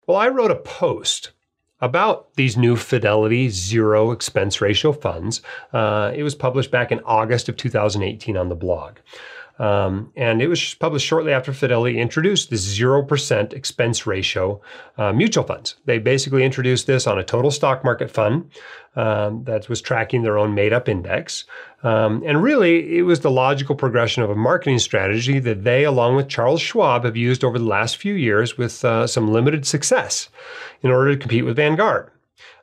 Well, I wrote a post about these new Fidelity zero expense ratio funds. It was published back in August of 2018 on the blog. And it was published shortly after Fidelity introduced the 0% expense ratio mutual funds. They basically introduced this on a total stock market fund that was tracking their own made-up index. And really, it was the logical progression of a marketing strategy that they, along with Charles Schwab, have used over the last few years with some limited success in order to compete with Vanguard.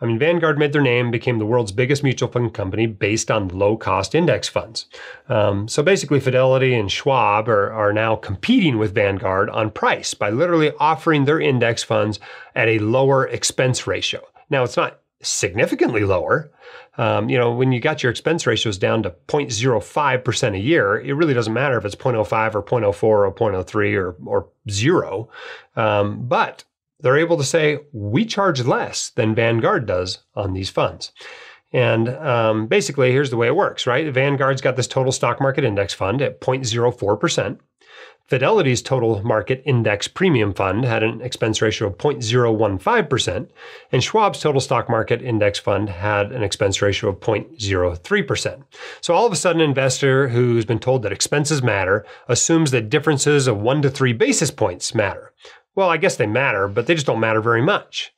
I mean, Vanguard made their name, became the world's biggest mutual fund company based on low-cost index funds. So basically, Fidelity and Schwab are now competing with Vanguard on price by literally offering their index funds at a lower expense ratio. Now, it's not significantly lower. When you got your expense ratios down to 0.05% a year, it really doesn't matter if it's 0.05 or 0.04 or 0.03 or zero. But they're able to say, we charge less than Vanguard does on these funds. And basically, here's the way it works, right? Vanguard's got this total stock market index fund at 0.04%. Fidelity's total market index premium fund had an expense ratio of 0.015%, and Schwab's total stock market index fund had an expense ratio of 0.03%. So all of a sudden, an investor who's been told that expenses matter assumes that differences of 1 to 3 basis points matter. Well, I guess they matter, but they just don't matter very much.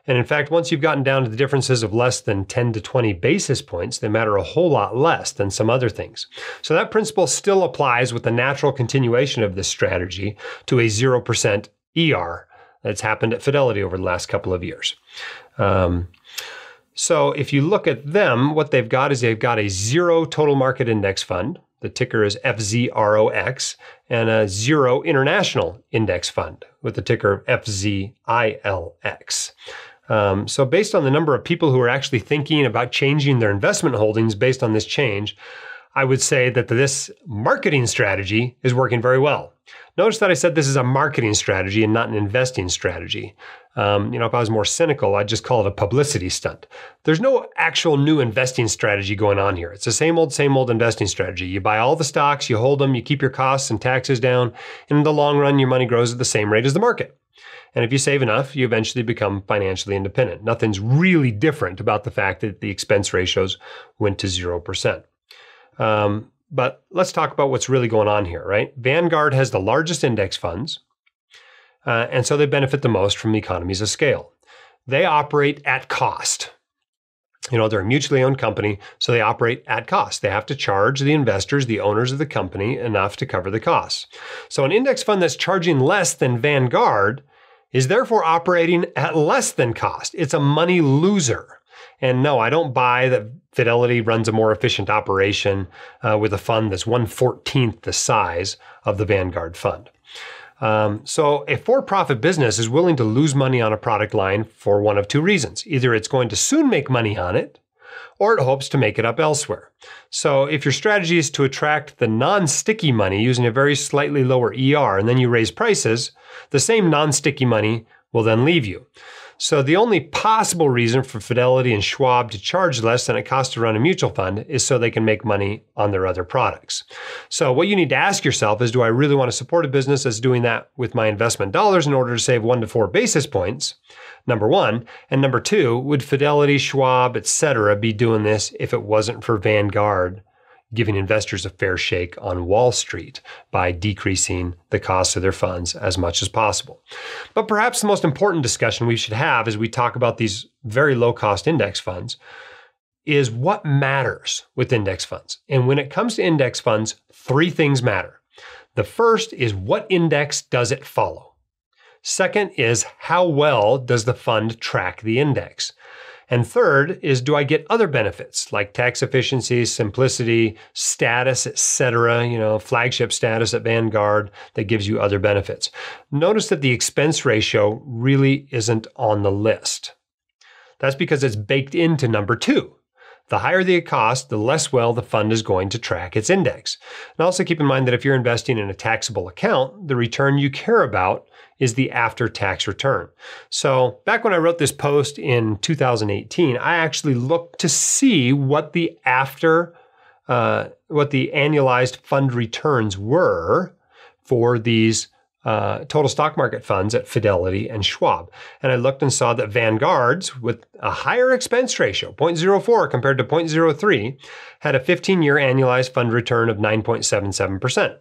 And in fact, once you've gotten down to the differences of less than 10 to 20 basis points, they matter a whole lot less than some other things. So that principle still applies with the natural continuation of this strategy to a 0% ER that's happened at Fidelity over the last couple of years. So if you look at them, what they've got is they've got a zero total market index fund. The ticker is FZROX, and a zero international index fund with the ticker FZILX. So based on the number of people who are actually thinking about changing their investment holdings based on this change, I would say that this marketing strategy is working very well. Notice that I said this is a marketing strategy and not an investing strategy. If I was more cynical, I'd just call it a publicity stunt. There's no actual new investing strategy going on here. It's the same old investing strategy. You buy all the stocks, you hold them, you keep your costs and taxes down, and in the long run, your money grows at the same rate as the market. And if you save enough, you eventually become financially independent. Nothing's really different about the fact that the expense ratios went to 0%. But let's talk about what's really going on here, right? Vanguard has the largest index funds, and so they benefit the most from the economies of scale. They operate at cost. They're a mutually owned company, so they operate at cost. They have to charge the investors, the owners of the company, enough to cover the costs. So an index fund that's charging less than Vanguard is therefore operating at less than cost. It's a money loser. And no, I don't buy that Fidelity runs a more efficient operation with a fund that's 1/14th the size of the Vanguard fund. So a for-profit business is willing to lose money on a product line for one of two reasons. Either it's going to soon make money on it, or it hopes to make it up elsewhere. So if your strategy is to attract the non-sticky money using a very slightly lower ER, and then you raise prices, the same non-sticky money will then leave you. So the only possible reason for Fidelity and Schwab to charge less than it costs to run a mutual fund is so they can make money on their other products. So what you need to ask yourself is, do I really want to support a business that's doing that with my investment dollars in order to save 1 to 4 basis points? Number one. And number two, would Fidelity, Schwab, etc. be doing this if it wasn't for Vanguard giving investors a fair shake on Wall Street by decreasing the cost of their funds as much as possible? But perhaps the most important discussion we should have as we talk about these very low-cost index funds is what matters with index funds. And when it comes to index funds, 3 things matter. The first is, what index does it follow? Second is, how well does the fund track the index? And third is, do I get other benefits like tax efficiency, simplicity, status, etc., flagship status at Vanguard that gives you other benefits? Notice that the expense ratio really isn't on the list. That's because it's baked into number 2. The higher the cost, the less well the fund is going to track its index. And also keep in mind that if you're investing in a taxable account, the return you care about is the after-tax return. So back when I wrote this post in 2018, I actually looked to see what the annualized fund returns were for these total stock market funds at Fidelity and Schwab. And I looked and saw that Vanguard's, with a higher expense ratio, 0.04 compared to 0.03, had a 15-year annualized fund return of 9.77%.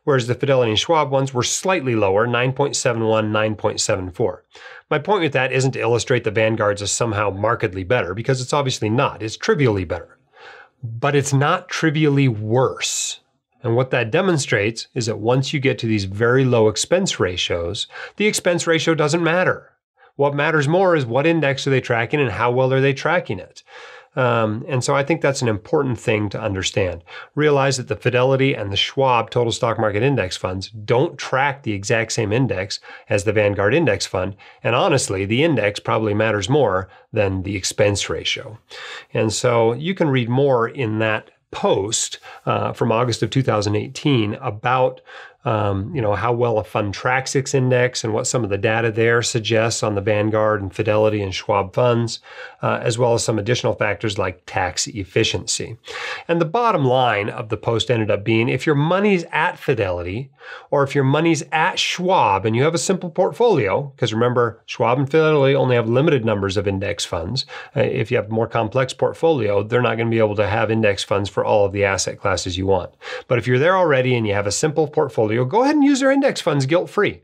Whereas the Fidelity and Schwab ones were slightly lower, 9.71, 9.74. My point with that isn't to illustrate the Vanguard's is somehow markedly better, because it's obviously not. It's trivially better. But it's not trivially worse. And what that demonstrates is that once you get to these very low expense ratios, the expense ratio doesn't matter. What matters more is what index are they tracking and how well are they tracking it. And so I think that's an important thing to understand. Realize that the Fidelity and the Schwab total stock market index funds don't track the exact same index as the Vanguard index fund. And honestly, the index probably matters more than the expense ratio. And so you can read more in that post from August of 2018 about how well a fund tracks its index and what some of the data there suggests on the Vanguard and Fidelity and Schwab funds, as well as some additional factors like tax efficiency. And the bottom line of the post ended up being, if your money's at Fidelity or if your money's at Schwab and you have a simple portfolio, because remember, Schwab and Fidelity only have limited numbers of index funds. If you have a more complex portfolio, they're not going to be able to have index funds for all of the asset classes you want. But if you're there already and you have a simple portfolio, go ahead and use their index funds guilt-free.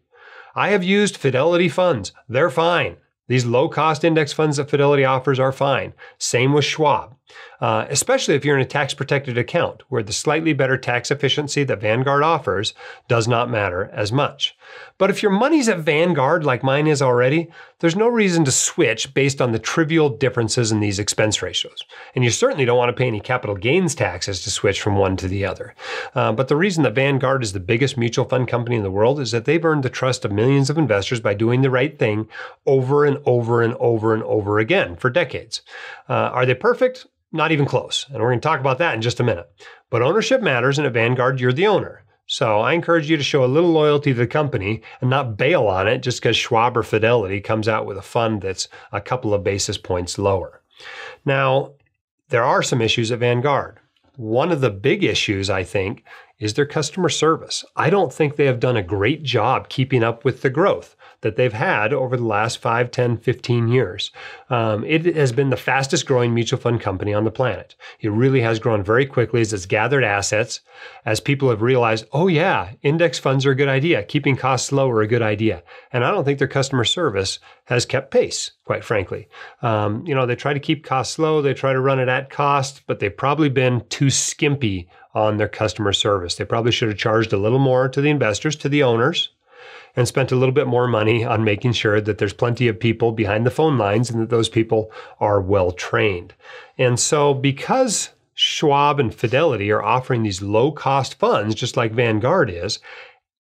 I have used Fidelity funds. They're fine. These low-cost index funds that Fidelity offers are fine. Same with Schwab, especially if you're in a tax-protected account where the slightly better tax efficiency that Vanguard offers does not matter as much. But if your money's at Vanguard like mine is already, there's no reason to switch based on the trivial differences in these expense ratios. And you certainly don't want to pay any capital gains taxes to switch from one to the other. But the reason that Vanguard is the biggest mutual fund company in the world is that they've earned the trust of millions of investors by doing the right thing over and over and over and over again for decades. Are they perfect? Not even close. And we're going to talk about that in just a minute. But ownership matters, and at Vanguard, you're the owner. So I encourage you to show a little loyalty to the company and not bail on it just because Schwab or Fidelity comes out with a fund that's a couple of basis points lower. Now, there are some issues at Vanguard. One of the big issues, I think, is their customer service. I don't think they have done a great job keeping up with the growth that they've had over the last 5, 10, 15 years. It has been the fastest growing mutual fund company on the planet. It really has grown very quickly as it's gathered assets, as people have realized, oh yeah, index funds are a good idea. Keeping costs low are a good idea. And I don't think their customer service has kept pace, quite frankly. They try to keep costs low. They try to run it at cost, but they've probably been too skimpy on their customer service. They probably should have charged a little more to the investors, to the owners, and spent a little bit more money on making sure that there's plenty of people behind the phone lines and that those people are well trained. And so because Schwab and Fidelity are offering these low-cost funds, just like Vanguard is,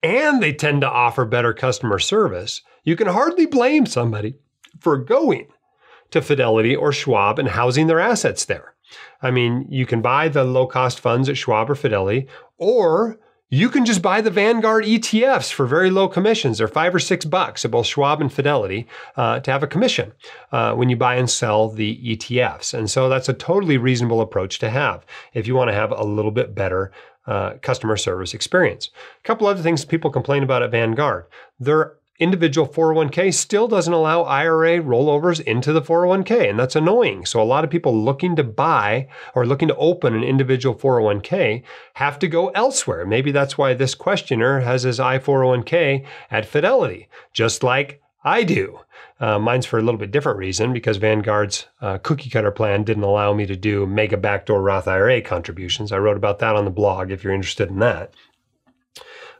and they tend to offer better customer service, you can hardly blame somebody for going to Fidelity or Schwab and housing their assets there. I mean, you can buy the low-cost funds at Schwab or Fidelity, or you can just buy the Vanguard ETFs for very low commissions. They're $5 or $6 at both Schwab and Fidelity to have a commission when you buy and sell the ETFs. And so that's a totally reasonable approach to have if you want to have a little bit better customer service experience. A couple other things people complain about at Vanguard. Their individual 401k still doesn't allow IRA rollovers into the 401k, and that's annoying. So a lot of people looking to buy or looking to open an individual 401k have to go elsewhere. Maybe that's why this questioner has his I-401k at Fidelity, just like I do. Mine's for a little bit different reason, because Vanguard's cookie cutter plan didn't allow me to do mega backdoor Roth IRA contributions. I wrote about that on the blog if you're interested in that.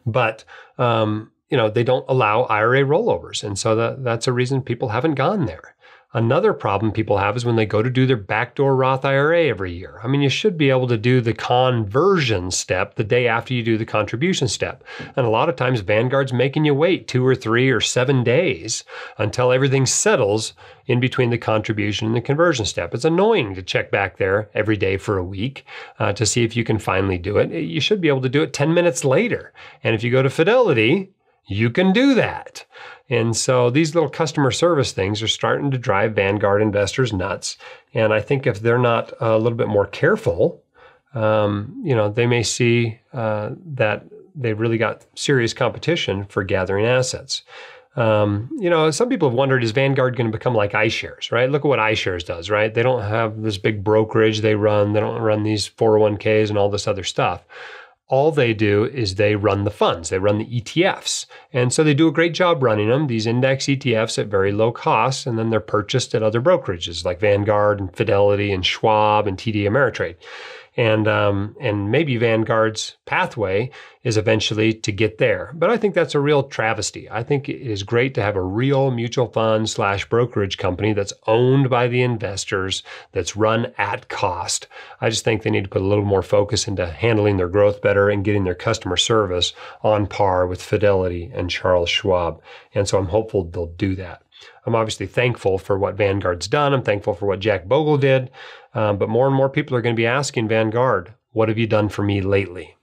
But they don't allow IRA rollovers. And so that's a reason people haven't gone there. Another problem people have is when they go to do their backdoor Roth IRA every year. I mean, you should be able to do the conversion step the day after you do the contribution step. And a lot of times Vanguard's making you wait 2 or 3 or 7 days until everything settles in between the contribution and the conversion step. It's annoying to check back there every day for a week to see if you can finally do it. You should be able to do it 10 minutes later. And if you go to Fidelity, you can do that. And so these little customer service things are starting to drive Vanguard investors nuts. And I think if they're not a little bit more careful, they may see that they've really got serious competition for gathering assets. Some people have wondered, is Vanguard going to become like iShares, right? Look at what iShares does, right? They don't have this big brokerage they run. They don't run these 401ks and all this other stuff. All they do is they run the funds. They run the ETFs. And so they do a great job running them, these index ETFs at very low cost, and then they're purchased at other brokerages like Vanguard and Fidelity and Schwab and TD Ameritrade. And maybe Vanguard's pathway is eventually to get there. But I think that's a real travesty. I think it is great to have a real mutual fund / brokerage company that's owned by the investors, that's run at cost. I just think they need to put a little more focus into handling their growth better and getting their customer service on par with Fidelity and Charles Schwab. And so I'm hopeful they'll do that. I'm obviously thankful for what Vanguard's done. I'm thankful for what Jack Bogle did. But more and more people are going to be asking Vanguard, what have you done for me lately?